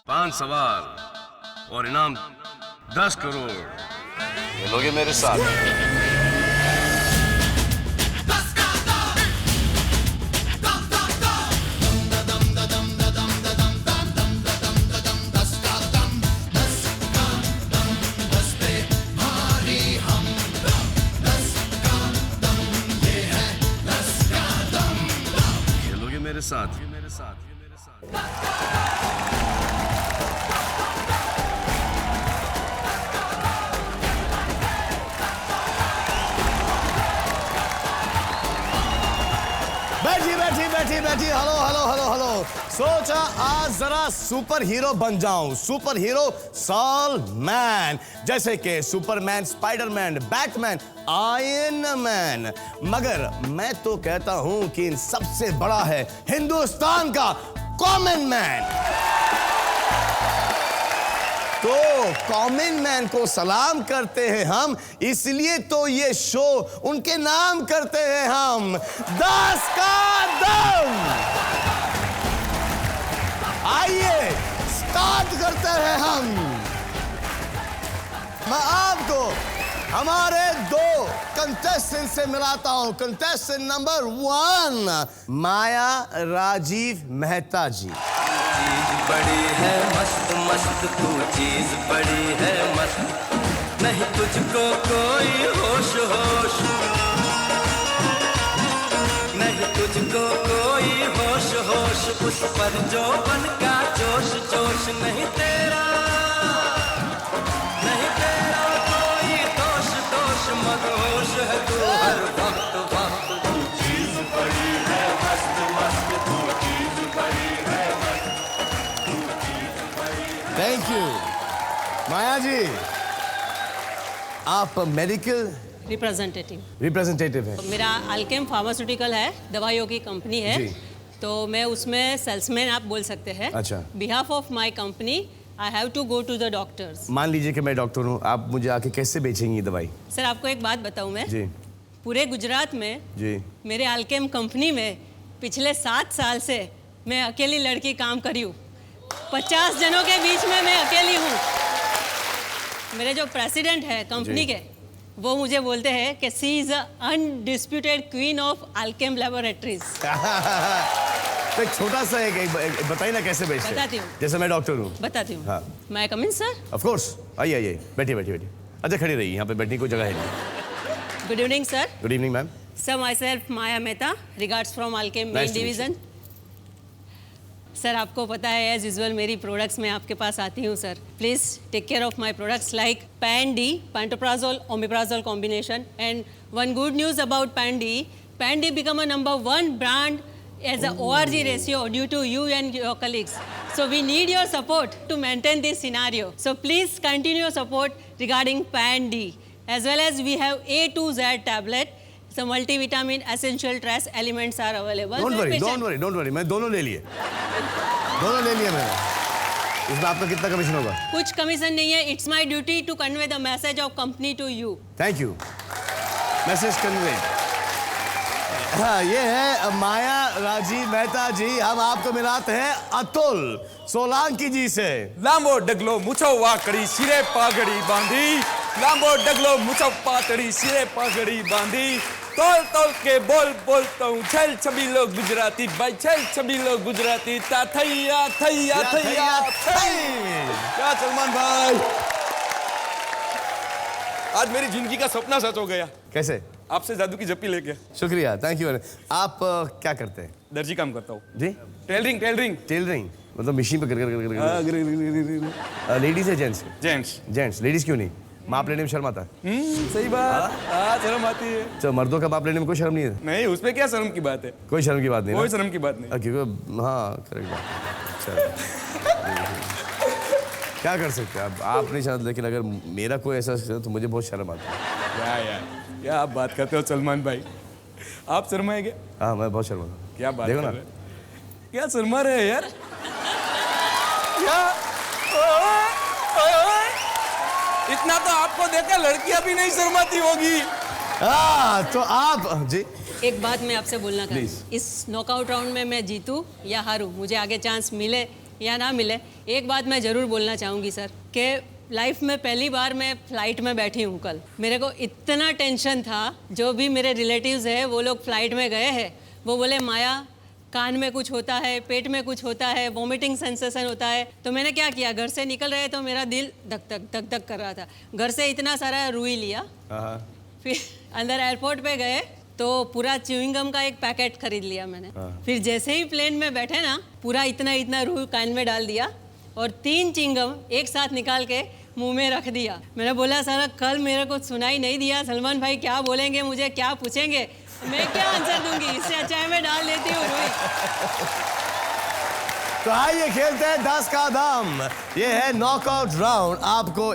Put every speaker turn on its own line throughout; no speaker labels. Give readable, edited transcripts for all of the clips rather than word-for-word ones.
5 सवाल और इनाम 10 करोड़।
खेलोगे मेरे साथ?
खेलोगे मेरे साथ?
बैठी। हेलो। सोचा आज जरा सुपर हीरो बन जाऊं। सुपर हीरो सॉलमैन, जैसे कि Superman, Spiderman, Batman, iron man. मगर मैं तो कहता हूं कि इन सबसे बड़ा है हिंदुस्तान का कॉमन मैन। तो कॉमन मैन को सलाम करते हैं हम, इसलिए तो ये शो उनके नाम करते हैं हम 10 का दम। आइए स्टार्ट करते हैं हम। मैं आपको हमारे 2 कंटेस्टेंट से मिलाता हूं। कंटेस्टेंट नंबर 1 माया राजीव मेहता जी।
चीज बड़ी है मस्त मस्त, तू चीज बड़ी है मस्त, नहीं तुझको कोई होश होश, नहीं तुझको कोई होश होश, उस पर जो बन का जोश जोश, नहीं तेरा कोई दोष दोष, मदहोश है तू हर वक्त वक्त। तू चीज बड़ी है मस्त मस्त, तू चीज बड़ी है मस्त।
Thank you Maya ji. आप मेडिकल रिप्रेजेंटेटिव है।
मेरा अल्केम फार्मास्यूटिकल है, दवाइयों की कंपनी है
जी।
तो मैं उसमें सेल्समैन आप बोल सकते हैं।
अच्छा।
Behalf of my company I have to go to the doctors.
मान लीजिए कि मैं डॉक्टर हूँ, आप मुझे आके कैसे बेचेंगी दवाई?
सर आपको एक बात बताऊं मैं,
जी
पूरे गुजरात में
जी।
मेरे अल्केम कंपनी में पिछले 7 साल से मैं अकेली लड़की काम करी हूँ। 50 जनों के बीच में मैं अकेली हूँ। मेरे जो प्रेसिडेंट है कंपनी के, वो मुझे बोलते हैं कि she is undisputed queen of Alkem laboratories.
तो एक छोटा सा एक बताइए ना कैसे बेचते हैं?
बताती हूँ।
जैसे मैं डॉक्टर हूँ।
बताती हूँ।
हाँ।
मैं कम इन सर?
ऑफ कोर्स, आइए बैठिए। अच्छा खड़ी रहिए, यहाँ पे बैठने को जगह है नहीं।
Good evening sir.
Good evening ma'am.
Sir my self Maya Mehta, regards from Alkem main
Nice to meet
division. Sir आपको पता है एज यूजुअल मेरी प्रोडक्ट्स में आपके पास आती हूँ sir. Please take care of my products like Pan D, pantoprazole, omeprazole combination. And one good news about Pan D become a number 1 brand as a ORG ratio due to you and your colleagues. So we need your support to maintain this scenario. So please continue your support regarding PAN-D. As well as we have A to Z tablet. So multivitamin essential trace elements are available.
Don't worry, मैं दोनों ले लिए मैंने। इसमें आपका कितना commission होगा?
कुछ कमीशन नहीं है। It's my duty to convey the message of company to you.
Thank you. Message convey. हाँ, ये है माया राजीव मेहता जी। हम आपको मिलाते हैं अतुल सोलंकी जी से।
लांबो डगलो मुछो वाकड़ी सिरे पागड़ी बांधी, लांबो डगलो मुछो पातड़ी सिरे पागड़ी बांधी, तोल के बोल तो छल छबीलो गुजराती भाई, छल छबीलो गुजराती ता थैया क्या सलमान भाई, आज मेरी जिंदगी का सपना सच हो गया।
कैसे?
आपसे जादू की जप्पी लेके।
शुक्रिया, थैंक यू। आप क्या करते हैं?
दर्जी काम करता हूँ
जी। टेलरिंग मतलब मशीन पे कर। लेडीज है जेंट्स? लेडीज क्यों नहीं? माप लेने में शर्म आता है?
सही बात। शर्म आती है।
तो मर्दों का माप लेने में कोई शर्म नहीं है?
नहीं, उसमें क्या शर्म की बात है?
कोई शर्म की बात नहीं।
कोई शर्म की बात नहीं।
क्योंकि हाँ करेक्ट बात। क्या कर सकते हैं आप नहीं चाहते, लेकिन अगर मेरा कोई ऐसा तो मुझे बहुत शर्म आता है।
यार क्या आप बात करते हो सलमान भाई, आप शर्माएंगे?
हाँ मैं बहुत शर्माता हूँ।
क्या बात
देखो
कर
ना,
रहे हैं? क्या शर्मा रहे हैं यार? क्या इतना तो आपको देखकर लड़कियां भी नहीं शर्माती होगी।
हाँ तो आप जी।
एक बात मैं आपसे बोलना चाहती हूँ, इस नॉकआउट राउंड में मैं जीतूं या हारूं, मुझे आगे चांस मिले या ना मिले, एक बात मैं ज़रूर बोलना चाहूँगी सर कि लाइफ में पहली बार मैं फ़्लाइट में बैठी हूँ कल। मेरे को इतना टेंशन था, जो भी मेरे रिलेटिव्स हैं वो लोग फ़्लाइट में गए हैं, वो बोले माया कान में कुछ होता है, पेट में कुछ होता है, वॉमिटिंग सेंसेशन होता है। तो मैंने क्या किया, घर से निकल रहे तो मेरा दिल धक धक धक धक कर रहा था, घर से इतना सारा रुई लिया, फिर अंदर एयरपोर्ट पे गए तो पूरा च्युइंग गम का एक पैकेट खरीद लिया मैंने। फिर जैसे ही प्लेन में बैठे ना, पूरा इतना इतना रुई कान में डाल दिया और 3 चिंगम एक साथ निकाल के मुंह में रख दिया। मैंने बोला सर कल मेरे को सुनाई नहीं दिया, सलमान भाई क्या बोलेंगे, मुझे क्या पूछेंगे, मैं क्या आंसर दूंगी, इससे अच्छा है मैं डाल देती हूँ रुई।
तो आइए खेलते हैं 10 का दाम। ये है नॉकआउट राउंड। आपको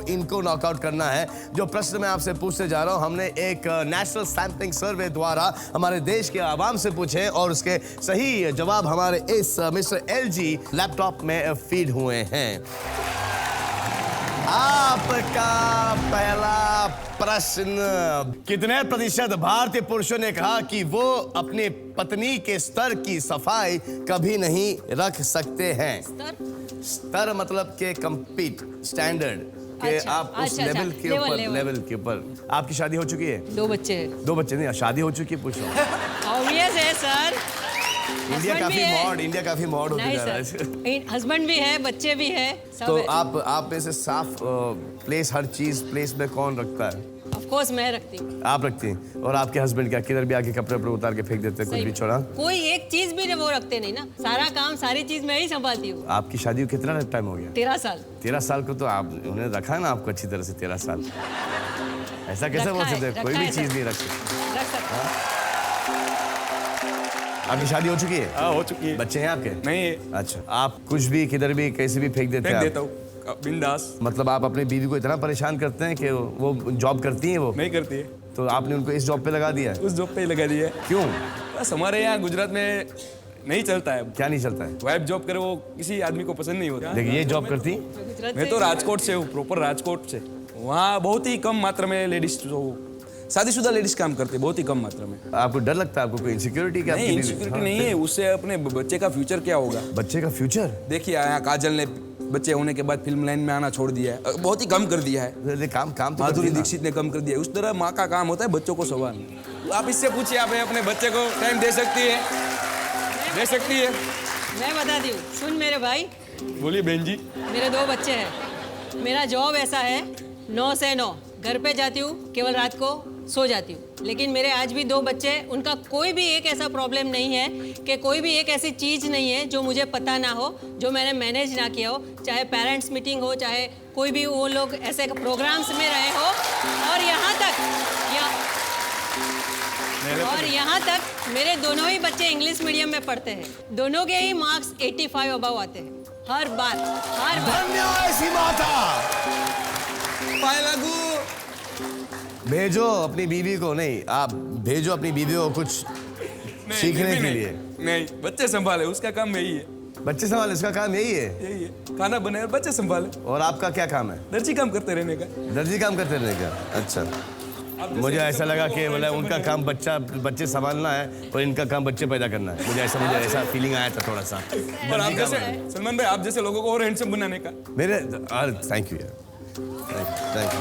इनको नॉकआउट करना है। जो प्रश्न मैं आपसे पूछने जा रहा हूं, हमने एक नेशनल सैम्पलिंग सर्वे द्वारा हमारे देश के आवाम से पूछे और उसके सही जवाब हमारे इस मिस्टर LG लैपटॉप में फीड हुए हैं। आपका पहला प्रश्न, कितने प्रतिशत भारतीय पुरुषों ने कहा कि वो अपनी पत्नी के स्तर की सफाई कभी नहीं रख सकते हैं? स्तर मतलब के कंपीट स्टैंडर्ड के
अच्छा,
आप उस
अच्छा,
लेवल के ऊपर लेवल के ऊपर। आपकी शादी हो चुकी है?
2 बच्चे हैं।
2 बच्चे नहीं, शादी हो चुकी है? पूछो।
ऑब्वियस है सर,
इंडिया काफी मॉड होती जा रहा है।
हस्बैंड भी है, बच्चे भी है, सब
तो
है।
आप में से साफ प्लेस, हर चीज प्लेस में कौन रखता है?
ऑफ कोर्स मैं रखती हूँ।
आप रखती हैं। और आपके हस्बैंड क्या किधर भी आके कपड़े उतार के फेंक देते हैं, कुछ भी छोड़ा?
कोई एक चीज भी वो रखते नहीं ना, सारा काम सारी चीज मैं ही संभालती हूँ।
आपकी शादी को कितना टाइम हो गया?
13 साल।
13 साल को तो आप उन्हें रखा है ना आपको अच्छी तरह से 13 साल। ऐसा कैसे बोल सकते हैं? कोई भी चीज नहीं रख सकते।
रख सकते हैं।
आपकी शादी हो चुकी है?
हाँ हो चुकी है।
बच्चे हैं आपके?
नहीं है।
अच्छा, आप कुछ भी किधर भी कैसे भी फेंक देते हैं?
देता हूँ बिंदास।
मतलब आप अपनी बीवी को इतना परेशान करते हैं कि वो जॉब करती हैं? वो
नहीं करती है
तो आपने उनको इस जॉब पे लगा दिया है?
उस जॉब पे ही लगा दिया है।
क्यों?
बस हमारे यहाँ गुजरात में नहीं चलता है।
क्या नहीं चलता है?
वाइफ जॉब करे वो किसी आदमी को पसंद नहीं होता।
देखिए ये जॉब करती?
मैं तो राजकोट से हूँ, प्रॉपर राजकोट से। वहाँ बहुत ही कम मात्रा में लेडीज, शादीशुदा लेडीज काम करते हैं, बहुत ही कम मात्रा में।
आपको डर लगता है? आपको कोई इनसिक्योरिटी? क्या?
नहीं इनसिक्योरिटी नहीं है, उससे अपने बच्चे का फ्यूचर क्या होगा।
बच्चे का फ्यूचर?
देखिए यहाँ काजल ने बच्चे होने के बाद फिल्म लाइन में आना छोड़ दिया है, बहुत ही कम कर दिया है।
काम तो
माधुरी
करती है ना।
दीक्षित ने कम कर दिया है। उस तरह माँ का काम होता है बच्चों को संभालना। आप इससे पूछिए, आप अपने बच्चे को टाइम दे सकती है? दे सकती है?
मैं बताती हूँ, सुन मेरे भाई।
बोलिए बहन जी।
मेरे 2 बच्चे हैं। मेरा जॉब ऐसा है 9 से 9 घर पे जाती हूँ, केवल रात को सो जाती हूँ। लेकिन मेरे आज भी 2 बच्चे, उनका कोई भी एक ऐसा प्रॉब्लम नहीं है कि कोई भी एक ऐसी चीज़ नहीं है जो मुझे पता ना हो, जो मैंने मैनेज ना किया हो, चाहे पेरेंट्स मीटिंग हो, चाहे कोई भी वो लोग ऐसे प्रोग्राम्स में रहे हो। और यहाँ तक मेरे दोनों ही बच्चे इंग्लिश मीडियम में पढ़ते हैं। दोनों के ही मार्क्स 85 अबव आते हैं हर बार।
धन्यवाद ऐसी माता। भेजो अपनी बीवी को। नहीं, आप भेजो अपनी बीवी को कुछ सीखने के लिए।
नहीं, बच्चे संभाले, उसका काम यही है।
बच्चे संभाले, इसका काम यही है?
यही है, खाना बनाए और बच्चे संभाले।
और आपका क्या काम है?
दर्जी काम करते रहने का।
दर्जी काम करते रहने का? अच्छा, मुझे ऐसा लगा कि मतलब उनका काम बच्चे संभालना है और इनका काम बच्चे पैदा करना है। मुझे ऐसा फीलिंग आया था थोड़ा सा।
और आप जैसे सलमान भाई, आप जैसे लोगों को और हैंडसम बनाने का।
मेरे थैंक यू यार, थैंक यू।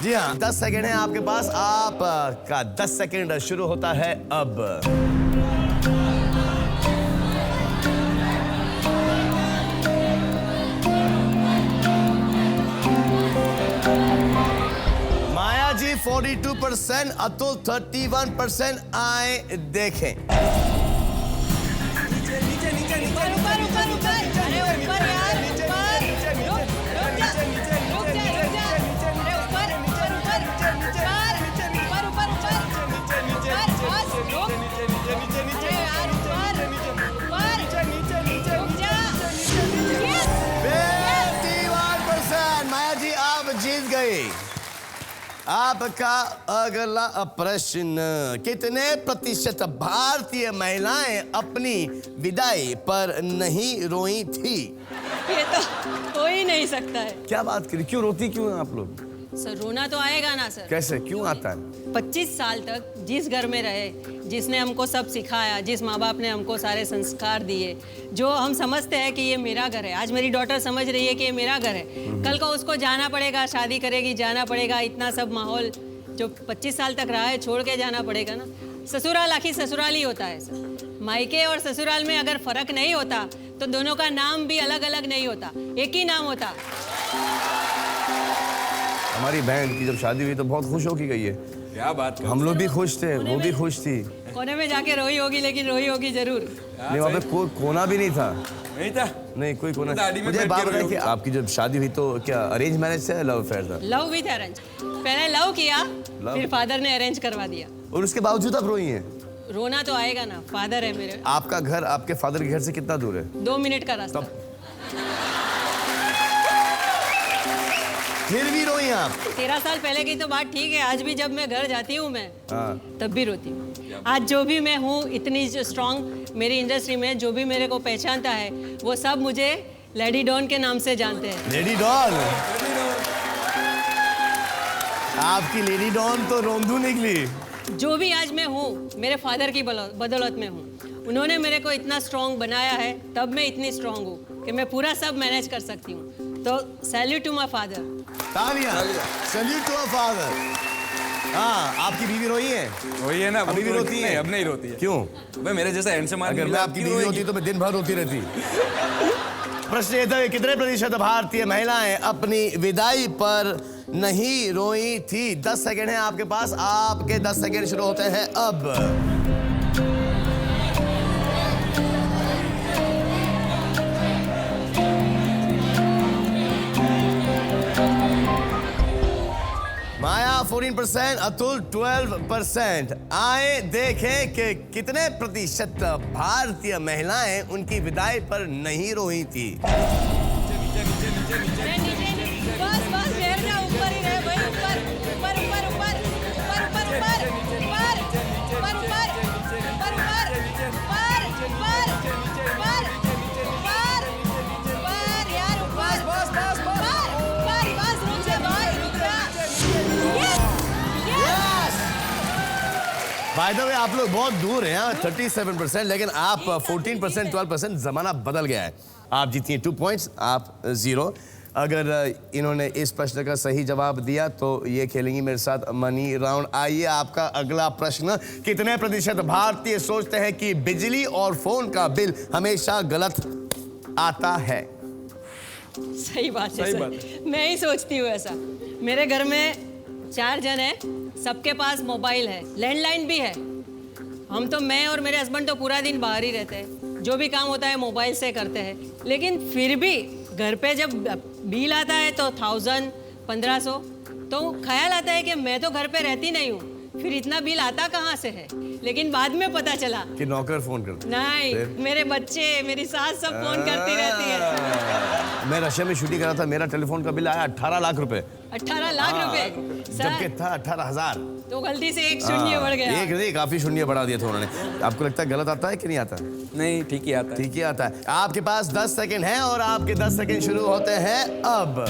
जी हाँ, 10 सेकेंड है आपके पास। आपका 10 सेकेंड शुरू होता है अब। माया जी 42%, अतुल 31%। आए देखें। आपका अगला प्रश्न, कितने प्रतिशत भारतीय महिलाएं अपनी विदाई पर नहीं रोई थी?
ये तो हो ही नहीं सकता है।
क्या बात करी? क्यों रोती क्यों हैं आप लोग?
सर रोना तो आएगा ना सर।
कैसे, क्यों आता है?
25 साल तक जिस घर में रहे, जिसने हमको सब सिखाया, जिस माँ बाप ने हमको सारे संस्कार दिए, जो हम समझते हैं कि ये मेरा घर है, आज मेरी डॉटर समझ रही है कि ये मेरा घर है, कल को उसको जाना पड़ेगा, शादी करेगी, जाना पड़ेगा, इतना सब माहौल जो 25 साल तक रहा है छोड़ के जाना पड़ेगा ना। ससुराल आखिर ससुराल ही होता है सर। मायके और ससुराल में अगर फर्क नहीं होता तो दोनों का नाम भी अलग अलग नहीं होता, एक ही नाम होता।
हमारी बहन की जब शादी हुई तो बहुत खुश होके गई है।
क्या बात कर,
हम लोग भी खुश थे, वो भी खुश थी।
कोने में जाके रोई होगी, लेकिन रोई होगी जरूर।
नहीं, वहाँ पे कोई कोना भी नहीं था।
नहीं था?
नहीं, कोई कोना।
दाढ़ी में
मुझे
बैठ
बात
के
बताइए
रोई
कि आपकी जब शादी हुई तो क्या अरेंज मैरिज था या लव अफेयर था?
Love with arrange. पहले लव किया, फिर फादर ने अरेंज करवा दिया।
और उसके बावजूद आप रोई हैं?
रोना तो आएगा ना, फादर है मेरे।
आपका घर आपके फादर के घर से कितना दूर है?
2 मिनट का रास्ता।
फिर भी रोई आप?
13 साल पहले की तो बात ठीक है, आज भी जब मैं घर जाती हूँ मैं तब भी रोती हूँ। आज जो भी मैं हूँ, इतनी स्ट्रॉन्ग मेरी इंडस्ट्री में, जो भी मेरे को पहचानता है वो सब मुझे लेडी डॉन के नाम से जानते हैं।
Lady don? आपकी लेडी डॉन तो रोंदू निकली।
जो भी आज मैं हूँ मेरे फादर की बदौलत में हूँ। उन्होंने मेरे को इतना स्ट्रॉन्ग बनाया है, तब मैं इतनी स्ट्रॉन्ग हूँ कि मैं पूरा सब मैनेज कर सकती हूँ। तो सैल्यूट टू माय फादर।
तालियां, सैल्यूट टू आवर फादर। हाँ, आपकी बीवी रोई है?
वही है ना,
अभी भी रोती है?
अब नहीं रोती है।
क्यों?
भाई मेरे जैसा हैंडसम आदमी
अगर मैं आपकी बीवी होती तो मैं दिन भर रोती रहती। प्रश्न ये था कि कितने प्रतिशत भारतीय महिलाएं अपनी विदाई पर नहीं रोई थी? 10 सेकंड है आपके पास, आपके 10 सेकंड शुरू होते हैं अब। माया 14%, अतुल 12%। आए देखें कि कितने प्रतिशत भारतीय महिलाएं उनकी विदाई पर नहीं रोई थी।
बस बस बैठ जा, ऊपर ही रहे भाई, ऊपर ऊपर ऊपर ऊपर ऊपर ऊपर ऊपर ऊपर ऊपर ऊपर ऊपर ऊपर यार, ऊपर बस बस ऊपर बस, रुक जा भाई, रुक जा।
बाय द वे आप लोग बहुत दूर हैं, 37%, लेकिन आप 14%, 12%। जमाना बदल गया है। आप जीती हैं 2 पॉइंट्स, आप 0। अगर इन्होंने इस प्रश्न का सही जवाब दिया तो ये खेलेंगी मेरे साथ मनी राउंड। आइए आपका अगला प्रश्न। कितने प्रतिशत भारतीय सोचते हैं कि बिजली और फोन का बिल हमेशा गलत आता है?
सही बात है सर। मैं ही सोचती हूँ ऐसा। मेरे घर में 4 जन हैं, सबके पास मोबाइल है, लैंडलाइन भी है। हम तो, मैं और मेरे हस्बैंड तो पूरा दिन बाहर ही रहते हैं, जो भी काम होता है मोबाइल से करते हैं। लेकिन फिर भी घर पे जब बिल आता है तो 1000, 1500, तो ख्याल आता है कि मैं तो घर पे रहती नहीं हूँ, फिर इतना बिल आता कहाँ से है। लेकिन बाद में पता चला
कि नौकर फोन करते।
नहीं, मेरे बच्चे, मेरी सास सब फोन करती रहती है।
मैं रशिया में शूटिंग कर रहा था, मेरा टेलीफोन का बिल आया 18 लाख रुपए।
18 लाख रुपए
जबकि था 18,000।
तो गलती से एक शून्य बढ़ गया।
एक नहीं, काफी शून्य बढ़ा दिया था उन्होंने। आपको लगता है गलत आता है कि नहीं आता?
नहीं, ठीक ही आता है।
ठीक ही आता है। आपके पास 10 सेकंड है और आपके 10 सेकंड शुरू होते हैं अब।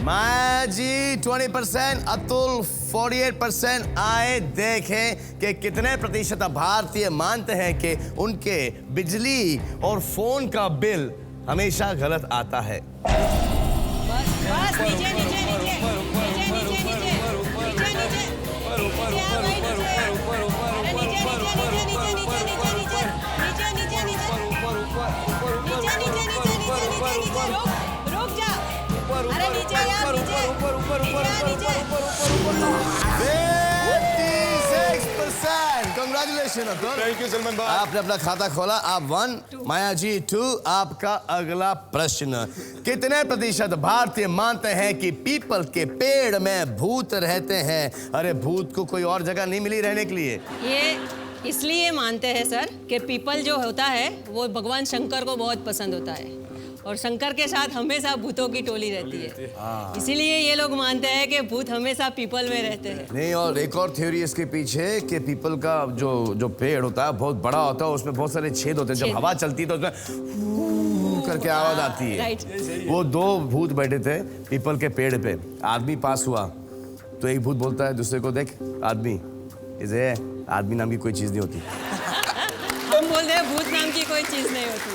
माया जी 20%, अतुल 48%। आए देखें कि कितने प्रतिशत भारतीय मानते हैं कि उनके बिजली और फोन का बिल हमेशा गलत आता है।
बस नीचे नीचे नीचे नीचे नीचे नीचे नीचे
Congratulations, Atul.
Thank you, Salman भाई।
आपने अपना खाता खोला, आप 1, माया जी 2। आपका अगला प्रश्न। कितने प्रतिशत भारतीय मानते हैं कि पीपल के पेड़ में भूत रहते हैं? अरे भूत को कोई और जगह नहीं मिली रहने के लिए।
ये इसलिए मानते हैं सर कि पीपल जो होता है वो भगवान शंकर को बहुत पसंद होता है, और शंकर के साथ हमेशा भूतों की टोली रहती है, इसीलिए ये लोग मानते हैं कि भूत हमेशा पीपल में रहते हैं।
नहीं, और एक और थ्योरी इसके पीछे कि पीपल का जो पेड़ होता है बहुत बड़ा होता है, उसमें बहुत सारे छेद होते हैं, जब
छेद।
हवा चलती है तो उसमें करके आवाज आती है।
राइट।
वो दो भूत बैठे थे पीपल के पेड़ पे, आदमी पास हुआ तो एक भूत बोलता है दूसरे को, देख आदमी, इसे आदमी नाम की कोई चीज नहीं होती।
हम बोलते हैं भूत नाम की कोई चीज नहीं होती।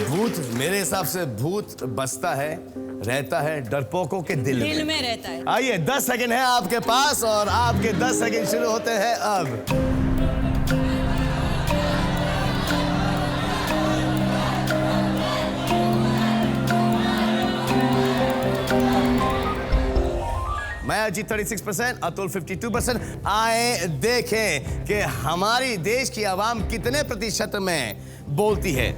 भूत, मेरे हिसाब से भूत बसता है, रहता है डरपोकों के दिल
दिल
में।
में रहता है।
आइए 10 सेकंड है आपके पास और आपके 10 सेकंड शुरू होते हैं अब। मैं अजीत 36%, अतुल 52%। आए देखें कि हमारी देश की आवाम कितने प्रतिशत में बोलती है।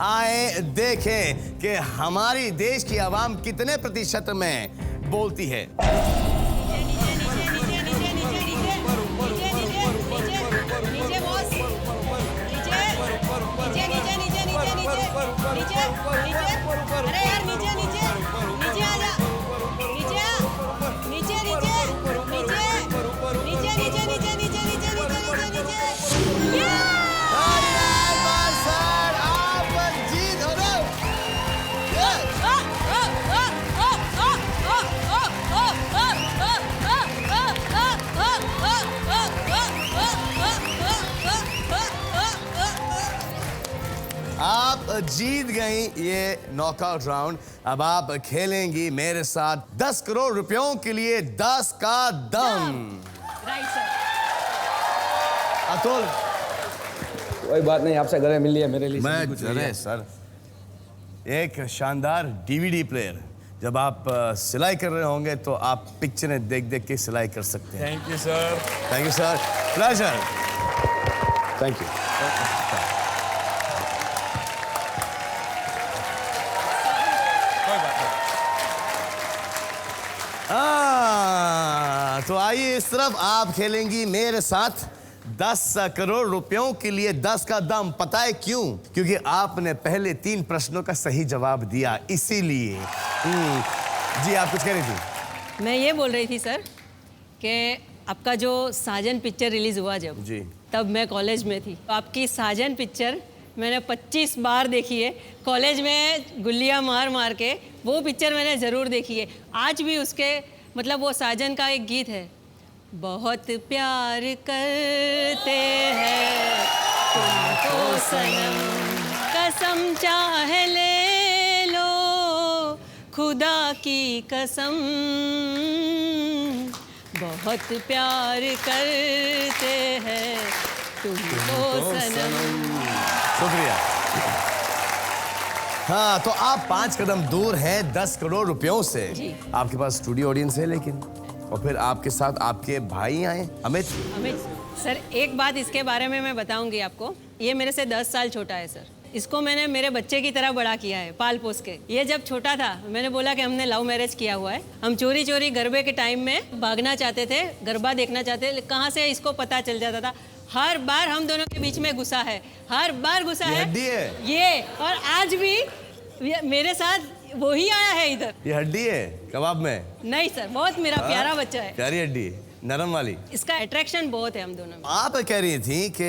आए देखें कि हमारी देश की आवाम कितने प्रतिशत में बोलती है।
अरे यार नीचे नीचे नीचे आ जा, नीचे आ, नीचे नीचे नीचे नीचे नीचे नीचे नीचे नीचे नीचे नीचे।
आप जीत हो गए। आप जीत गई ये नॉकआउट राउंड। अब आप खेलेंगी मेरे साथ 10 करोड़ रुपयों के लिए 10 का दम।
Right sir.
अतुल,
कोई बात नहीं, आपसे गले मिल लिया मेरे लिए।
मैं अरे सर, एक शानदार डीवीडी प्लेयर, जब आप सिलाई कर रहे होंगे तो आप पिक्चरें देख देख के सिलाई कर सकते हैं।
Thank you sir.
Thank you sir, pleasure. Thank you. तो आइए इस तरफ, आप खेलेंगी मेरे साथ 10 करोड़ रुपयों के लिए 10 का दम। पता है क्यों? क्योंकि आपने पहले 3 प्रश्नों का सही जवाब दिया, इसीलिए। जी आप कुछ कह रही थी?
मैं ये बोल रही थी सर कि आपका जो साजन पिक्चर रिलीज हुआ जब,
जी।
तब मैं कॉलेज में थी। आपकी साजन पिक्चर मैंने 25 बार देखी है, कॉलेज में गुल्लियाँ मार मार के। वो पिक्चर मैंने ज़रूर देखी है। आज भी उसके मतलब वो साजन का एक गीत है, बहुत प्यार करते हैं तुमको सनम, कसम चाहे ले लो खुदा की कसम, बहुत प्यार करते हैं तुमको सनम।
शुक्रिया। हाँ, तो आप 5 कदम दूर हैं 10 करोड़ रुपयों से।
जी।
आपके पास स्टूडियो ऑडियंस है, लेकिन और फिर आपके साथ आपके भाई आए अमित।
अमित सर, एक बात इसके बारे में मैं बताऊंगी आपको। ये मेरे से 10 साल छोटा है सर। इसको मैंने मेरे बच्चे की तरह बड़ा किया है, पाल पोस के। ये जब छोटा था, मैंने बोला कि हमने लव मैरिज किया हुआ है। हम चोरी चोरी गरबे के टाइम में भागना चाहते थे, गरबा देखना चाहते थे। कहाँ से इसको पता चल जाता था। हर बार हम दोनों के बीच में गुस्सा है, हर बार गुस्सा
ये
है।
हड्डी है?
ये, और आज भी मेरे साथ वही आया है इधर।
ये हड्डी है कबाब में?
नहीं सर, बहुत मेरा प्यारा बच्चा है।
प्यारी हड्डी, नरम वाली।
इसका अट्रैक्शन बहुत है हम दोनों में।
आप कह रही थी कि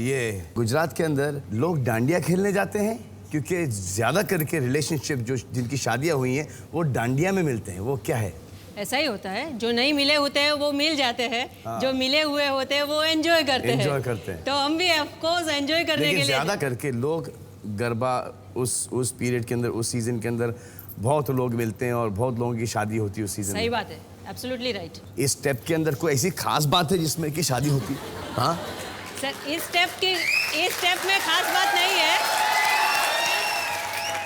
ये गुजरात के अंदर लोग डांडिया खेलने जाते हैं, क्योंकि ज्यादा करके रिलेशनशिप जो जिनकी शादियां हुई हैं वो डांडिया में मिलते हैं। वो क्या है?
ऐसा ही होता है, जो नहीं मिले होते हैं वो मिल जाते हैं, जो मिले हुए होते हैं वो एंजॉय करते हैं।
एंजॉय करते हैं।
तो हम भी ऑफ कोर्स एंजॉय करने के
लेकिन
लिए
ज्यादा करके लोग गरबा उस पीरियड के अंदर, उस सीजन के अंदर बहुत लोग मिलते हैं और बहुत लोगों की शादी होती है उस सीजन में।
सही बात है, एब्सोल्युटली राइट।
इस स्टेप के अंदर कोई ऐसी खास बात है जिसमें कि शादी होती है? हाँ
सर, इस स्टेप में खास बात नहीं है।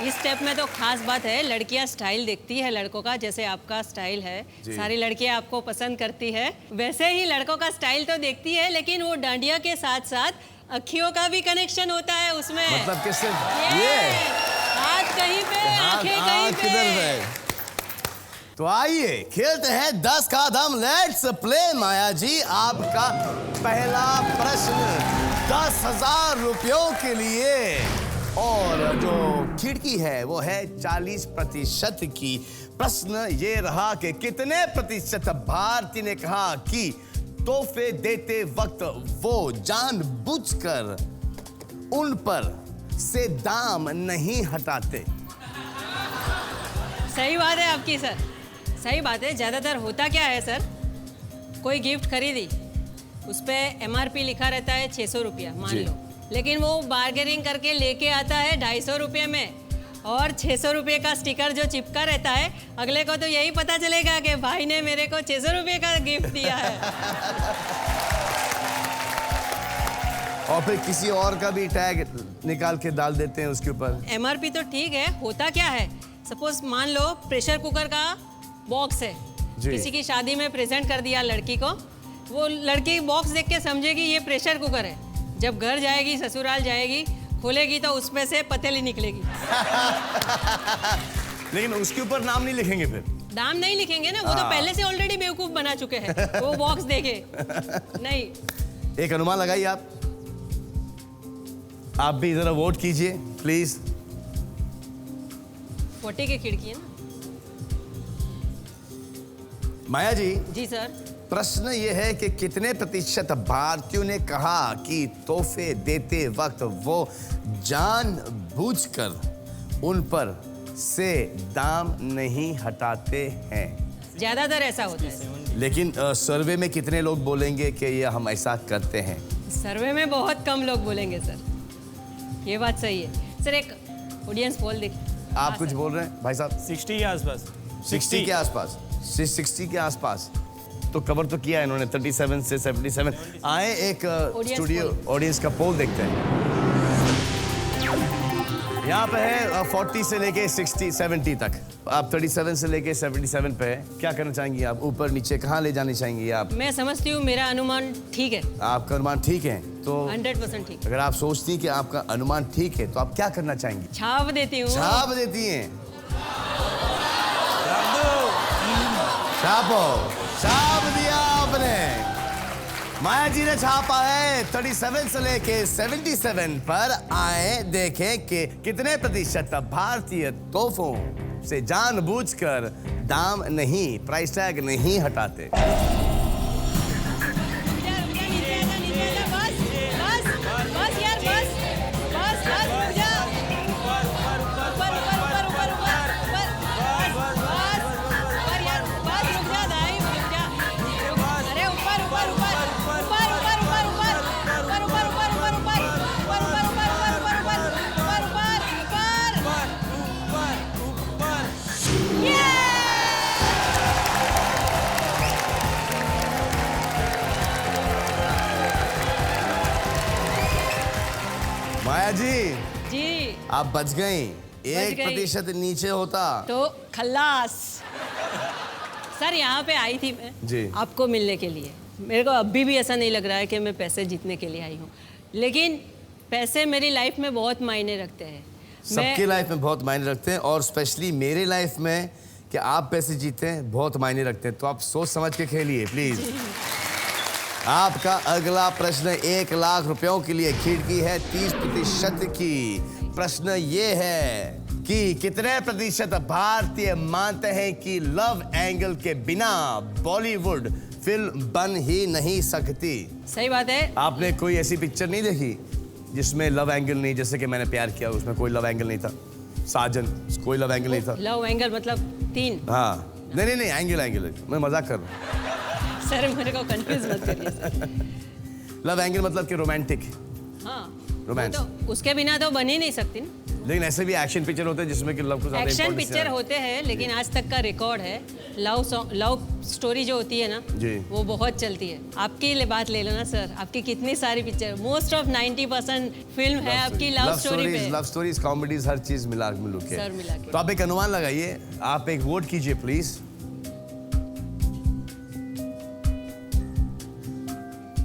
इस स्टेप में तो खास बात है, लड़कियां स्टाइल देखती है लड़कों का, जैसे आपका स्टाइल है। सारी लड़कियां आपको पसंद करती है, वैसे ही लड़कों का स्टाइल तो देखती है, लेकिन वो डांडिया के साथ साथ अखियों का भी कनेक्शन होता है उसमें।
मतलब किससे?
ये हाथ कहीं पे, आंखें कहीं पे।
तो आइए खेलते हैं 10 का दम। Let's play. माया जी, आपका पहला प्रश्न 10,000 रुपयों के लिए और जो खिड़की है वो है 40% की। प्रश्न ये रहा कि कितने प्रतिशत भारतीय ने कहा कि तोहफे देते वक्त वो जानबूझकर उन पर से दाम नहीं हटाते।
सही बात है आपकी सर, सही बात है। ज़्यादातर होता क्या है सर, कोई गिफ्ट खरीदी, उस पर MRP लिखा रहता है 600 रुपया मान लो, लेकिन वो बार्गेनिंग करके लेके आता है 250 रुपये में, और 600 रुपये का स्टिकर जो चिपका रहता है, अगले को तो यही पता चलेगा कि भाई ने मेरे को 600 रुपये का गिफ्ट दिया है।
और फिर किसी और का भी टैग निकाल के डाल देते हैं उसके ऊपर।
MRP तो ठीक है, होता क्या है, सपोज मान लो प्रेशर कुकर का बॉक्स है, किसी की शादी में प्रेजेंट कर दिया लड़की को, वो लड़की बॉक्स देख के समझेगी ये प्रेशर कुकर है, जब घर जाएगी ससुराल जाएगी खोलेगी तो उसमें से पतीली निकलेगी।
लेकिन उसके ऊपर नाम नहीं लिखेंगे फिर।
नाम नहीं लिखेंगे ना, वो तो पहले से ऑलरेडी बेवकूफ बना चुके हैं, वो बॉक्स देखे नहीं।
एक अनुमान लगाइए आप भी जरा वोट कीजिए प्लीज।
40 की खिड़की है ना।
माया जी
जी सर।
प्रश्न ये है कि कितने प्रतिशत भारतीयों ने कहा कि तोहफे देते वक्त वो जानबूझकर उन पर से दाम नहीं हटाते हैं।
ज्यादातर ऐसा होता है।
लेकिन सर्वे में कितने लोग बोलेंगे कि ये हम ऐसा करते हैं?
सर्वे में बहुत कम लोग बोलेंगे सर, ये बात सही है सर। एक ऑडियंस पोल देख।
आप कुछ बोल रहे हैं भाई साहब?
60 के आसपास।
60 के आसपास, 60 के आसपास तो कवर तो किया है इन्होंने। 37 से 77 आए। एक स्टूडियो ऑडियंस का पोल देखते हैं। यहाँ पे है 40 से लेके 60 70 तक। आप 37 से लेके 77 पे है। क्या करना चाहेंगी आप? ऊपर नीचे कहाँ ले जानी चाहेंगी आप?
मैं समझती हूँ मेरा अनुमान ठीक है।
आपका अनुमान ठीक है तो
100% ठीक।
अगर आप सोचती हैं कि आपका अनुमान ठीक है तो आप क्या करना चाहेंगी?
छाप देती हूँ।
छाप देती हैं। छापो। छाप दिया आपने। माया जी ने छापा है 37 से लेके 77 पर। आए देखें कि कितने प्रतिशत भारतीय तोहफों से जानबूझकर दाम नहीं, प्राइस टैग नहीं हटाते। माया जी आप बच गई। 1% नीचे होता
तो खल्लास। सर यहाँ पे आई थी मैं
जी
आपको मिलने के लिए। मेरे को अभी भी ऐसा नहीं लग रहा है कि मैं पैसे जीतने के लिए आई हूँ, लेकिन पैसे मेरी लाइफ में बहुत मायने रखते हैं।
सबके लाइफ में बहुत मायने रखते हैं और स्पेशली मेरे लाइफ में कि आप पैसे जीते हैं बहुत मायने रखते हैं। तो आप सोच समझ के खेलिए प्लीज। आपका अगला प्रश्न 1 लाख रुपयों के लिए। खिड़की है 30% की। प्रश्न ये है कि कितने प्रतिशत भारतीय मानते हैं कि लव एंगल के बिना बॉलीवुड फिल्म बन ही नहीं सकती?
सही बात है।
आपने कोई ऐसी पिक्चर नहीं देखी जिसमें लव एंगल नहीं? जैसे कि मैंने प्यार किया, उसमें कोई लव एंगल नहीं था। साजन, कोई लव एंगल नहीं था।
लव एंगल मतलब 3?
हाँ नहीं नहीं एंगल मैं मजाक कर रहा हूँ।
सर मेरे को कंफ्यूज मत करिए सर।
लव एंगल मतलब कि रोमांटिक।
हाँ
रोमांस।
तो उसके बिना तो बन ही नहीं सकती ना।
लेकिन ऐसे भी एक्शन पिक्चर होते हैं जिसमें कि लव को ज्यादा
एक्शन
importance
पिक्चर
है।
होते हैं, लेकिन आज तक का रिकॉर्ड है लव स्टोरी जो होती है ना
जी।
वो बहुत चलती है। आपकी बात ले लो ना सर, आपकी कितनी सारी पिक्चर, मोस्ट ऑफ 90% फिल्म है आपकी लव स्टोरी पे।
लव स्टोरीज, कॉमेडीज, हर चीज मिला के।
सर मिला के।
तो आप एक अनुमान लगाइए, आप एक वोट कीजिए प्लीज।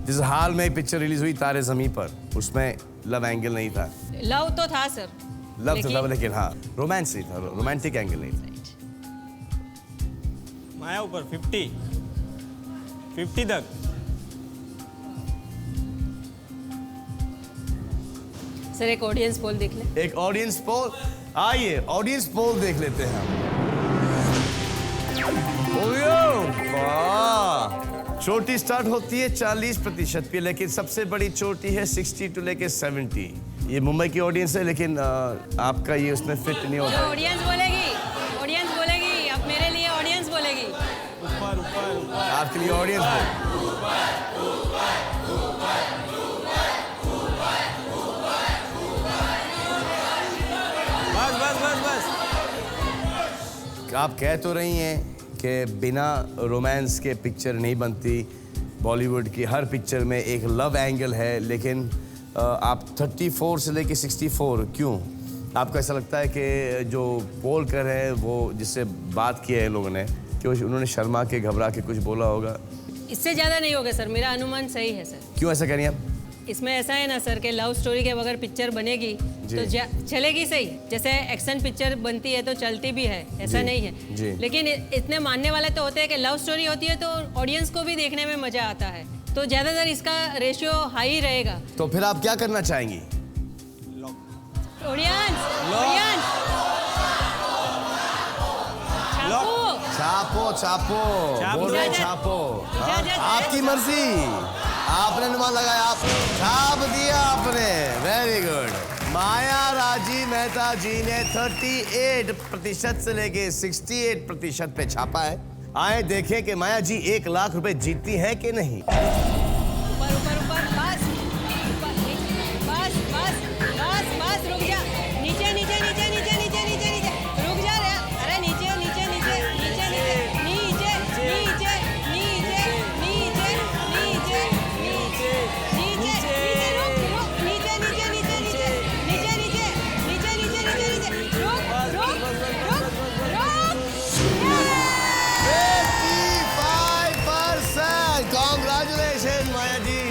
जिस हाल में एक पिक्चर रिलीज हुई तारे ज़मीं पर, उसमें लव एंगल नहीं था।
लव तो था सर,
लव तो था लेकिन हाँ रोमांस नहीं था, रोमांटिक एंगल नहीं था।
माया ऊपर 50 तक।
सर एक ऑडियंस पोल देख ले।
एक ऑडियंस पोल, आइए ऑडियंस पोल देख लेते हैं हम। ओयो, वाह! चोटी स्टार्ट होती है 40% पे, लेकिन सबसे बड़ी चोटी है 60 टू लेके 70। ये मुंबई की ऑडियंस है, लेकिन आपका ये उसमें फिट नहीं होता।
ऑडियंस बोलेगी, ऑडियंस बोलेगी, अब मेरे लिए ऑडियंस बोलेगी।
आपके लिए ऑडियंस है।
बस।
आप कह तो रही हैं कि बिना रोमांस के पिक्चर नहीं बनती। बॉलीवुड की हर पिक्चर में एक लव एंगल है, लेकिन आप 34 से लेके 64 क्यों? आपको ऐसा लगता है कि जो पोल कर रहे हैं वो जिससे बात की है लोगों ने, कि उन्होंने शर्मा के घबरा के कुछ बोला होगा?
इससे ज़्यादा नहीं होगा सर, मेरा अनुमान सही है सर।
क्यों ऐसा कह रही हैं आप?
इसमें ऐसा है ना सर कि लव स्टोरी के बगैर पिक्चर बनेगी तो चलेगी सही। जैसे एक्शन पिक्चर बनती है तो चलती भी है, ऐसा नहीं है। लेकिन इतने मानने वाले तो होते हैं कि लव स्टोरी होती है तो ऑडियंस को भी देखने में मजा आता है, तो ज़्यादातर इसका रेशियो हाई रहेगा।
तो फिर आप क्या करना चाहेंगी?
ऑडियंस, ऑडियंस,
छापो छापो, बोल रहे छापो। आपकी मर्जी, आपने अनुमान लगाया, आप छाप दिया आपने। Very good. माया राजी मेहता जी ने 38% से लेके 68% पे छापा है। आए देखें कि माया जी 1 लाख रुपए जीतती हैं कि नहीं।
ऊपर ऊपर ऊपर, बस रुक जा, नीचे नीचे नीचे नीचे नीचे नीचे नीचे रुक जा रे। अरे नीचे नीचे नीचे नीचे नीचे नीचे नीचे नीचे नीचे नीचे नीचे नीचे रुक रुक, नीचे नीचे नीचे नीचे नीचे नीचे नीचे नीचे नीचे नीचे रुक रुक रुक रुक।
85%। कांग्रेचुलेशन माया जी,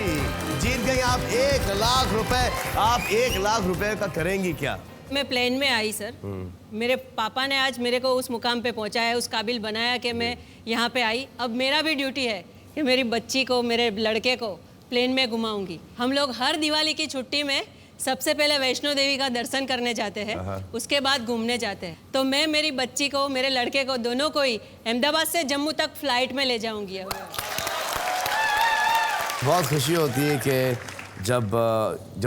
जीत गई आप 1 लाख रुपए। आप 1 लाख रुपए का करेंगी क्या?
मैं प्लेन में आई सर। मेरे पापा ने आज मेरे को उस मुकाम पे पहुंचाया, उस काबिल बनाया कि मैं यहाँ पे आई। अब मेरा भी ड्यूटी है कि मेरी बच्ची को, मेरे लड़के को प्लेन में घुमाऊंगी। हम लोग हर दिवाली की छुट्टी में सबसे पहले वैष्णो देवी का दर्शन करने जाते हैं, उसके बाद घूमने जाते हैं। तो मैं मेरी बच्ची को, मेरे लड़के को, दोनों को ही अहमदाबाद से जम्मू तक फ्लाइट में ले जाऊंगी।
बहुत खुशी होती है कि जब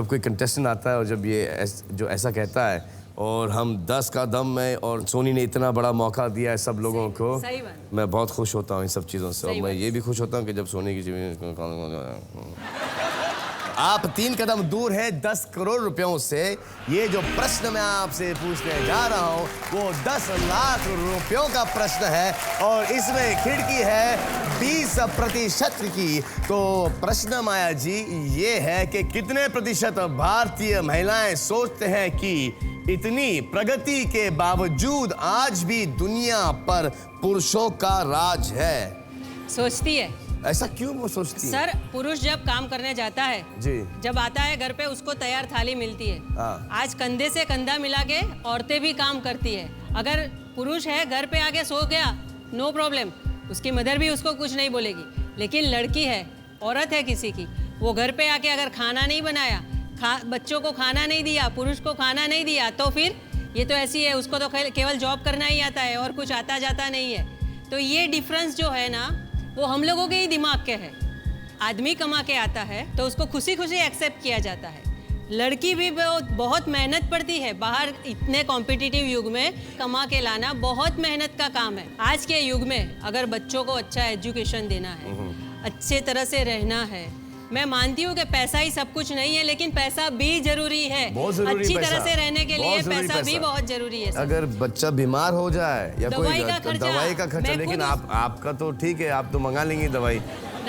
कोई कंटेस्टेंट आता है और जब ये जो ऐसा कहता है, और हम 10 का दम में, और सोनी ने इतना बड़ा मौका दिया है सब लोगों को।
सही बात।
मैं बहुत खुश होता हूँ इन सब चीज़ों से, और मैं ये भी खुश होता हूँ कि जब सोनी की आप 3 कदम दूर हैं 10 करोड़ रुपयों से। ये जो प्रश्न मैं आपसे पूछने जा रहा हूँ वो 10 लाख रुपयों का प्रश्न है, और इसमें खिड़की है 20% की। तो प्रश्न माया जी ये है कि कितने प्रतिशत भारतीय महिलाएं सोचते हैं कि इतनी प्रगति के बावजूद आज भी दुनिया पर पुरुषों का राज है?
सोचती है।
ऐसा क्यों वो सोचती है?
सर, पुरुष जब काम करने जाता है
जी,
जब आता है घर पे उसको तैयार थाली मिलती है। आज कंधे से कंधा मिला के औरतें भी काम करती है। अगर पुरुष है घर पे आके सो गया, नो प्रॉब्लम, उसकी मदर भी उसको कुछ नहीं बोलेगी। लेकिन लड़की है, औरत है किसी की, वो घर पे आके अगर खाना नहीं बनाया, बच्चों को खाना नहीं दिया, पुरुष को खाना नहीं दिया, तो फिर ये तो ऐसी है, उसको तो केवल जॉब करना ही आता है और कुछ आता जाता नहीं है। तो ये डिफरेंस जो है ना, वो हम लोगों के ही दिमाग के है। आदमी कमा के आता है तो उसको खुशी खुशी एक्सेप्ट किया जाता है। लड़की भी बहुत मेहनत पड़ती है। बाहर इतने कॉम्पिटिटिव युग में कमा के लाना बहुत मेहनत का काम है। आज के युग में अगर बच्चों को अच्छा एजुकेशन देना है, अच्छे तरह से रहना है, मैं मानती हूँ कि पैसा ही सब कुछ नहीं है, लेकिन पैसा भी जरूरी है। अच्छी तरह से रहने के लिए पैसा भी बहुत जरूरी है।
अगर बच्चा बीमार हो जाए या कोई दवाई का खर्चा, लेकिन आपका तो ठीक है, आप तो मंगा लेंगे दवाई,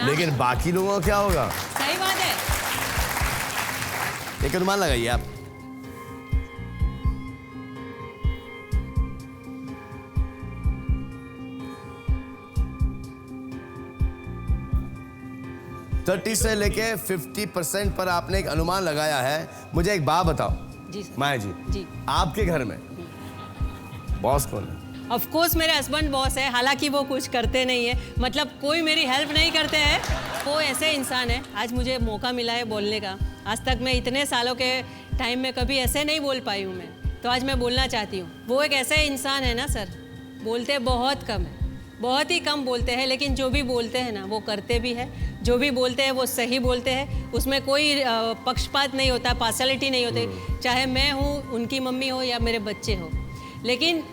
लेकिन बाकी लोगों का क्या होगा?
सही बात है।
एक अनुमान लगाइए आप। $30 से लेके 50% पर आपने एक अनुमान लगाया है। मुझे एक बात बताओ
जी सर।
माया जी,
जी,
आपके घर में बॉस कौन है?
ऑफ कोर्स मेरे हस्बैंड बॉस है, हालांकि वो कुछ करते नहीं है, मतलब कोई मेरी हेल्प नहीं करते हैं। वो ऐसे इंसान है, आज मुझे मौका मिला है बोलने का। आज तक मैं इतने सालों के टाइम में कभी ऐसे नहीं बोल पाई हूँ मैं, तो आज मैं बोलना चाहती हूँ। वो एक ऐसा इंसान है ना सर, बोलते बहुत कम है, बहुत ही कम बोलते हैं, लेकिन जो भी बोलते हैं ना वो करते भी है। जो भी बोलते हैं वो सही बोलते हैं, उसमें कोई पक्षपात नहीं होता, पार्शलिटी नहीं होती, चाहे मैं हूँ, उनकी मम्मी हो या मेरे बच्चे हो। लेकिन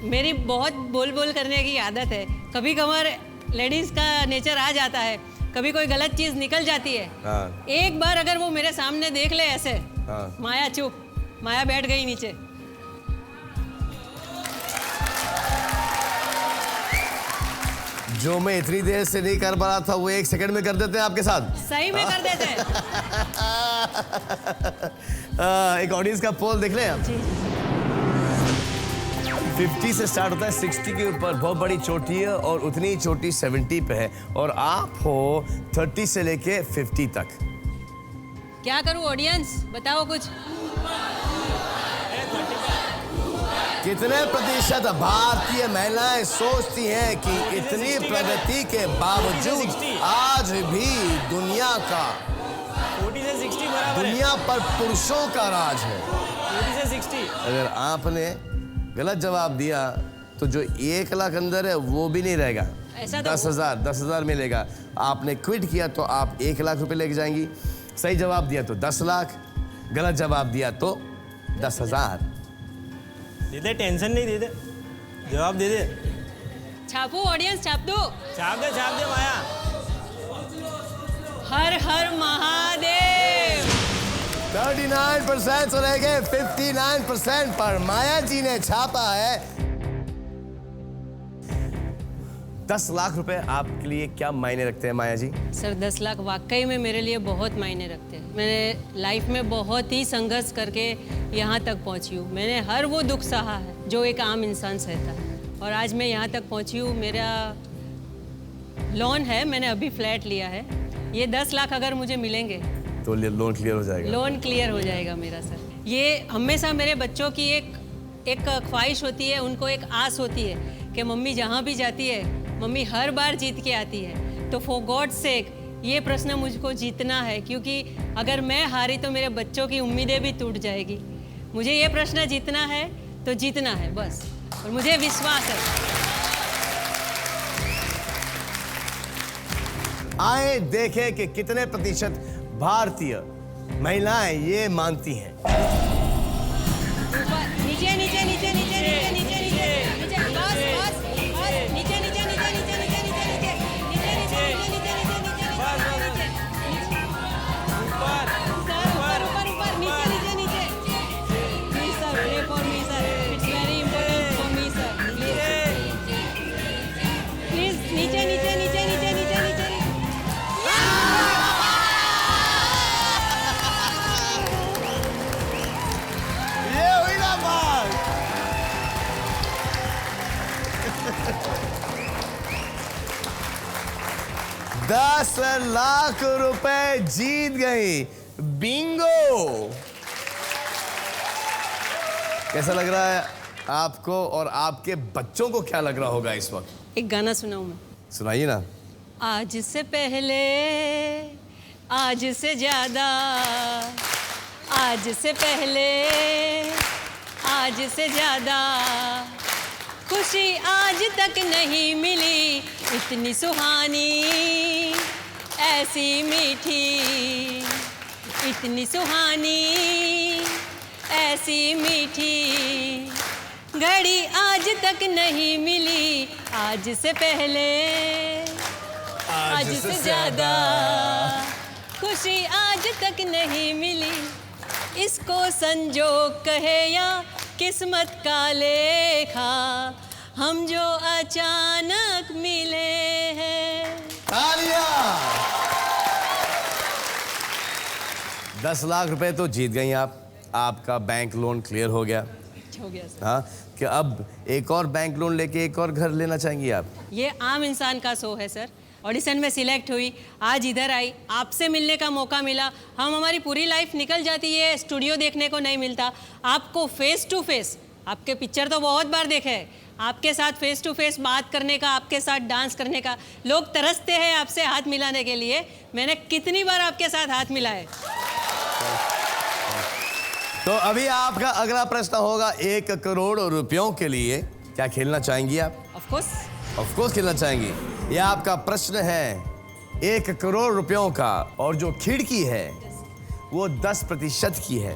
मेरी बहुत बोल बोल करने की आदत है, कभी कभार लेडीज़ का नेचर आ जाता है, कभी कोई गलत चीज़ निकल जाती है।
हाँ।
एक बार अगर वो मेरे सामने देख ले ऐसे,
हाँ।
माया चुप, माया बैठ गई नीचे।
जो मैं इतनी देर से नहीं कर पा रहा था वो 1 सेकंड में कर देते हैं आपके साथ।
सही में कर देते हैं।
एक ऑडियंस का पोल देख लें आप।
जी
50 से स्टार्ट होता है, 60 के ऊपर बहुत बड़ी चोटी है और उतनी ही चोटी 70 पे है, और आप हो 30 से लेके 50 तक।
क्या करूं ऑडियंस, बताओ कुछ।
कितने प्रतिशत भारतीय महिलाएं सोचती हैं कि इतनी प्रगति के बावजूद आज भी दुनिया का
40 से 60 बराबर है।
दुनिया पर पुरुषों का राज है?
40 से 60।
अगर आपने गलत जवाब दिया तो जो 1 लाख अंदर है वो भी नहीं रहेगा,
ऐसा तो
10,000 मिलेगा। आपने क्विट किया तो आप 1 लाख रुपए लेके जाएंगी। सही जवाब दिया तो 10 लाख, गलत जवाब दिया तो 10,000।
दे दे, टेंशन नहीं, दे दे, जवाब दे दे।
छापो ऑडियंस, छाप दो।
छाप दे माया।
हर हर महादेव।
39% से लेके 59% पर माया जी ने छापा है। 10 लाख रुपए आपके लिए क्या मायने रखते हैं माया जी?
सर 10 लाख वाकई में मेरे लिए बहुत मायने रखते हैं। मैंने लाइफ में बहुत ही संघर्ष करके यहाँ तक पहुँची हूँ। मैंने हर वो दुख सहा है जो एक आम इंसान सहता है, और आज मैं यहाँ तक पहुँची हूँ। मेरा लोन है, मैंने अभी फ्लैट लिया है। ये 10 लाख अगर मुझे मिलेंगे
तो लोन क्लियर हो जाएगा।
लोन क्लियर हो जाएगा मेरा सर। ये हमेशा मेरे बच्चों की एक ख्वाहिश होती है, उनको एक आस होती है कि मम्मी जहाँ भी जाती है, मम्मी हर बार जीत के आती है। तो फॉर गॉड सेक ये प्रश्न मुझको जीतना है, क्योंकि अगर मैं हारी तो मेरे बच्चों की उम्मीदें भी टूट जाएगी। मुझे ये प्रश्न जीतना है तो जीतना है बस, और मुझे विश्वास है।
आए देखें कि कितने प्रतिशत भारतीय महिलाएं ये मानती हैं।
ऊपर, नीचे नीचे नीचे नीचे नीचे नीचे नीचे नीचे, बस बस बस, नीचे नीचे नीचे नीचे नीचे नीचे नीचे नीचे नीचे नीचे नीचे नीचे
ऊपर
सर, ऊपर ऊपर ऊपर, नीचे नीचे नीचे। Please sir, pray for me sir, it's very important for me sir, please नीचे नीचे नीचे नीचे नीचे नीचे।
ये हुई ना बात। 10 लाख रुपए जीत गई। बिंगो। कैसा लग रहा है आपको, और आपके बच्चों को क्या लग रहा होगा इस वक्त?
एक गाना सुनाऊं मैं?
सुनाइए ना।
आज से पहले, आज से ज्यादा, आज से पहले, आज से ज्यादा खुशी आज तक नहीं मिली, इतनी सुहानी, ऐसी मीठी, इतनी सुहानी, ऐसी मीठी घड़ी आज तक नहीं मिली। आज से पहले, आज से ज्यादा खुशी आज तक नहीं मिली। इसको संजोग कहे या किस्मत का लेखा, हम जो अचानक मिले हैं।
तालियां। 10 लाख रुपए तो जीत गई आप। आपका बैंक लोन क्लियर हो गया।
हो गया सर।
हाँ, कि अब एक और बैंक लोन लेके एक और घर लेना चाहेंगी आप?
ये आम इंसान का शो है सर। ऑडिशन में सिलेक्ट हुई, आज इधर आई, आपसे मिलने का मौका मिला। हमारी पूरी लाइफ निकल जाती है, स्टूडियो देखने को नहीं मिलता। आपको फेस टू फेस, आपके पिक्चर तो बहुत बार देखे हैं, आपके साथ फेस टू फेस बात करने का, आपके साथ डांस करने का, लोग तरसते हैं आपसे हाथ मिलाने के लिए। मैंने कितनी बार आपके साथ हाथ मिलाए।
तो अभी आपका अगला प्रश्न होगा 1 करोड़ रुपयों के लिए। क्या खेलना चाहेंगी आप?
Of course.
ऑफ कोर्स खेलना चाहेंगी। यह आपका प्रश्न है 1 करोड़ रुपयों का, और जो खिड़की है वो 10% की है।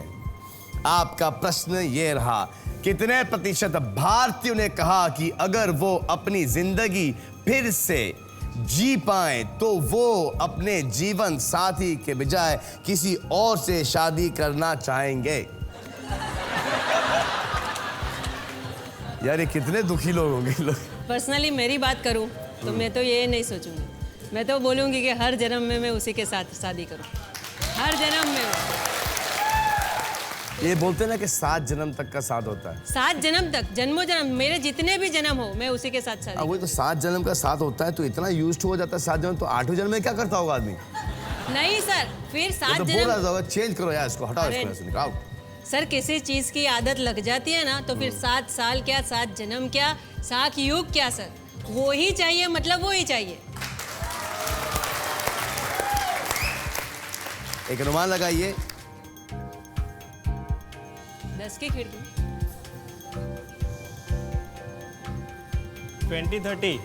आपका प्रश्न ये रहा, कितने प्रतिशत भारतीयों ने कहा कि अगर वो अपनी जिंदगी फिर से जी पाए तो वो अपने जीवन साथी के बजाय किसी और से शादी करना चाहेंगे? यार ये कितने दुखी लोग होंगे लोग।
पर्सनली मेरी बात करूं तो मैं तो ये नहीं सोचूंगी, मैं तो बोलूंगी कि हर जन्म में मैं उसी के साथ शादी करूं, हर जन्म में।
ये बोलते हैं ना कि 7 जन्म तक का साथ होता है।
7 जन्म तक, जन्मों जन्म, मेरे जितने भी जन्म हो मैं उसी के साथ शादी।
वही तो 7 जन्म का साथ होता है, तो इतना यूज्ड हो जाता है 7 जन्म, तो 8वें जन्म में क्या करता होगा आदमी?
नहीं सर, फिर 7
तो बोल
जन्म।
रहा होगा चेंज करो यार इसको, हटाओ
अरे,
इसको, निकालो।
सर किसी चीज की आदत लग जाती है ना तो फिर 7 साल क्या, 7 जन्म क्या, 7 युग क्या सर, वो ही चाहिए, मतलब वो ही चाहिए।
एक अनुमान लगाइए।
10 की खिड़की।
20-30।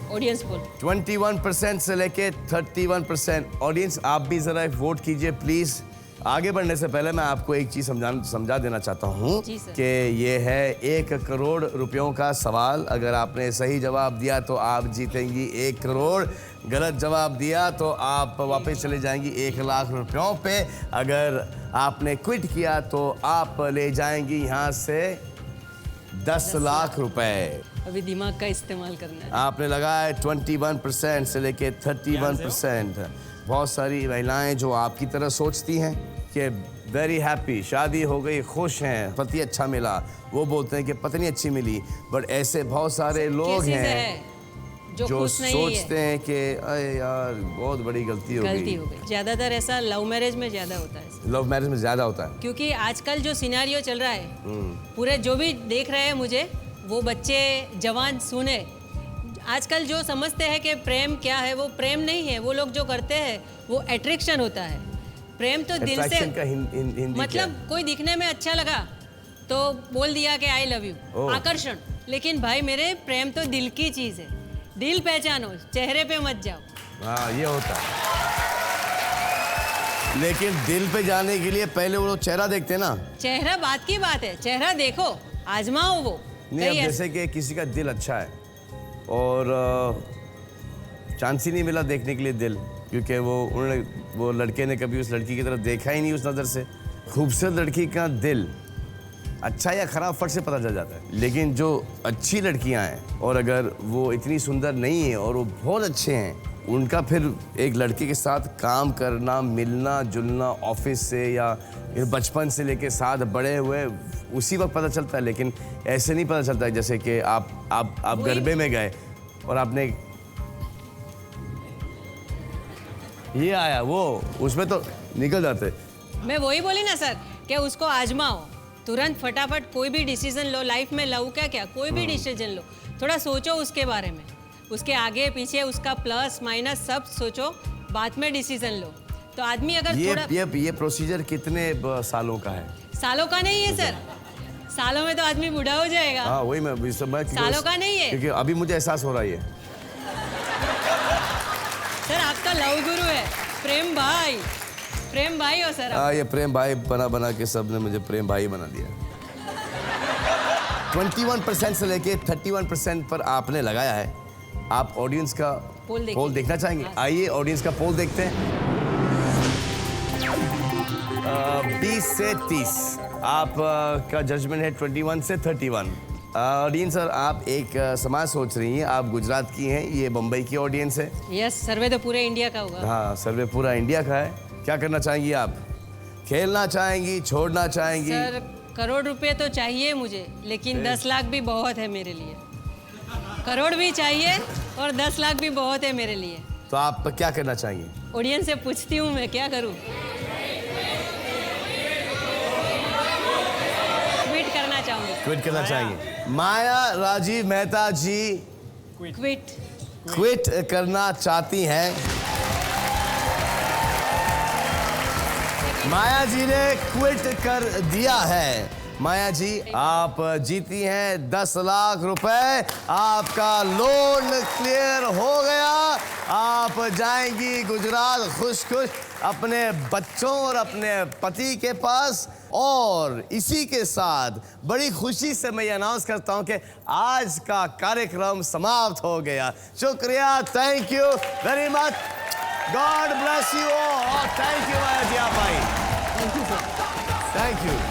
ऑडियंस बोल।
21% से लेके 31%। ऑडियंस आप भी जरा वोट कीजिए प्लीज। आगे बढ़ने से पहले मैं आपको एक चीज समझा देना चाहता हूँ
जी सर।
कि ये है 1 करोड़ रुपयों का सवाल। अगर आपने सही जवाब दिया तो आप जीतेंगी 1 करोड़, गलत जवाब दिया तो आप वापस चले जाएंगी 1 लाख रुपयों पे। अगर आपने क्विट किया तो आप ले जाएंगी यहाँ से 10 लाख रुपए।
अभी दिमाग का इस्तेमाल करना है।
आपने लगाया 21% से लेके 31%। बहुत सारी महिलाएं जो आपकी तरह सोचती हैं कि वेरी हैप्पी, शादी हो गई, खुश हैं, पति अच्छा मिला, वो बोलते हैं कि पत्नी अच्छी मिली। बट ऐसे बहुत सारे लोग
केसेस
हैं
है जो
जो
खुश नहीं
सोचते
है।
हैं कि अरे यार बहुत बड़ी गलती हो
गलती
गई।
हो गई। ज्यादातर ऐसा लव मैरिज में ज्यादा होता है,
लव मैरिज में ज्यादा होता है।
क्योंकि आजकल जो सिनेरियो चल रहा है, पूरे जो भी देख रहे हैं मुझे, वो बच्चे जवान सुने, आजकल जो समझते हैं कि प्रेम क्या है, वो प्रेम नहीं है। वो लोग जो करते हैं वो अट्रैक्शन होता है। प्रेम तो दिल से,
Attraction का हिंदी क्या
मतलब
है?
कोई दिखने में अच्छा लगा तो बोल दिया कि आई लव यू,
ओह।
आकर्षण। लेकिन भाई मेरे, प्रेम तो दिल की चीज है, दिल पहचानो, चेहरे पे मत जाओ।
हाँ ये होता है, लेकिन दिल पे जाने के लिए पहले वो लोग चेहरा देखते हैं ना।
चेहरा बात की बात है, चेहरा देखो, आजमाओ वो।
नहीं, अब
कहीं
जैसे कि किसी का दिल अच्छा है और चांस ही नहीं मिला देखने के लिए दिल, क्योंकि वो लड़के ने कभी उस लड़की की तरफ देखा ही नहीं उस नज़र से। खूबसूरत लड़की का दिल अच्छा या खराब फट से पता चल जाता है। लेकिन जो अच्छी लड़कियां हैं और अगर वो इतनी सुंदर नहीं है और वो बहुत अच्छे हैं, उनका फिर एक लड़के के साथ काम करना, मिलना जुलना, ऑफिस से या बचपन से लेके साथ बड़े हुए, उसी वक्त पता चलता है। लेकिन ऐसे नहीं पता चलता है जैसे कि आप गरबे में गए और आपने ये आया, वो उसमें तो निकल जाते।
मैं वही बोली ना सर कि उसको आजमाओ, तुरंत फटाफट कोई भी डिसीजन लो लाइफ में। लव का क्या, कोई भी डिसीजन लो, थोड़ा सोचो उसके बारे में, उसके आगे पीछे, उसका प्लस माइनस सब सोचो, बाद में डिसीजन लो। तो आदमी अगर थोड़ा
ये प्रोसीजर कितने सालों का है?
सालों का नहीं है सर, सालों में तो आदमी बूढ़ा हो जाएगा।
हाँ वही मैं
सालों का नहीं है,
क्योंकि अभी मुझे एहसास हो रहा है।
सर आपका लव गुरु है प्रेम भाई, प्रेम भाई हो सर आप।
हाँ ये प्रेम भाई बना के सब ने मुझे प्रेम भाई बना दिया। 21% से लेके 31% पर आपने लगाया है। आप ऑडियंस का पोल देखना चाहेंगे? आइए ऑडियंस का पोल देखते हैं। 20 से 30 आप का जजमेंट है 21 से 31। ऑडियंस सर, आप एक समाज सोच रही हैं, आप गुजरात की हैं, ये मुंबई की ऑडियंस है।
यस, सर्वे तो पूरे इंडिया का होगा।
हाँ सर्वे पूरा इंडिया का है। क्या करना चाहेंगी आप? खेलना चाहेंगी, छोड़ना चाहेंगी?
सर करोड़ रुपए तो चाहिए मुझे, लेकिन 10 लाख भी बहुत है मेरे लिए। करोड़ भी चाहिए और 10 लाख भी बहुत है मेरे लिए।
तो आप क्या करना चाहेंगी?
ऑडियंस से पूछती हूँ मैं, क्या करूँ? क्विट करना चाहूँगी।
क्विट करना चाहेंगे? माया राजीव मेहता जी क्विट करना चाहती हैं। माया जी ने क्विट कर दिया है। माया जी, आप जीती हैं 10 लाख रुपए। आपका लोन क्लियर हो गया। आप जाएंगी गुजरात खुश खुश अपने बच्चों और अपने पति के पास। और इसी के साथ बड़ी खुशी से मैं ये अनाउंस करता हूं कि आज का कार्यक्रम समाप्त हो गया। शुक्रिया, thank you very much, god bless you all. Thank you Maya ji, आप आई। Thank you.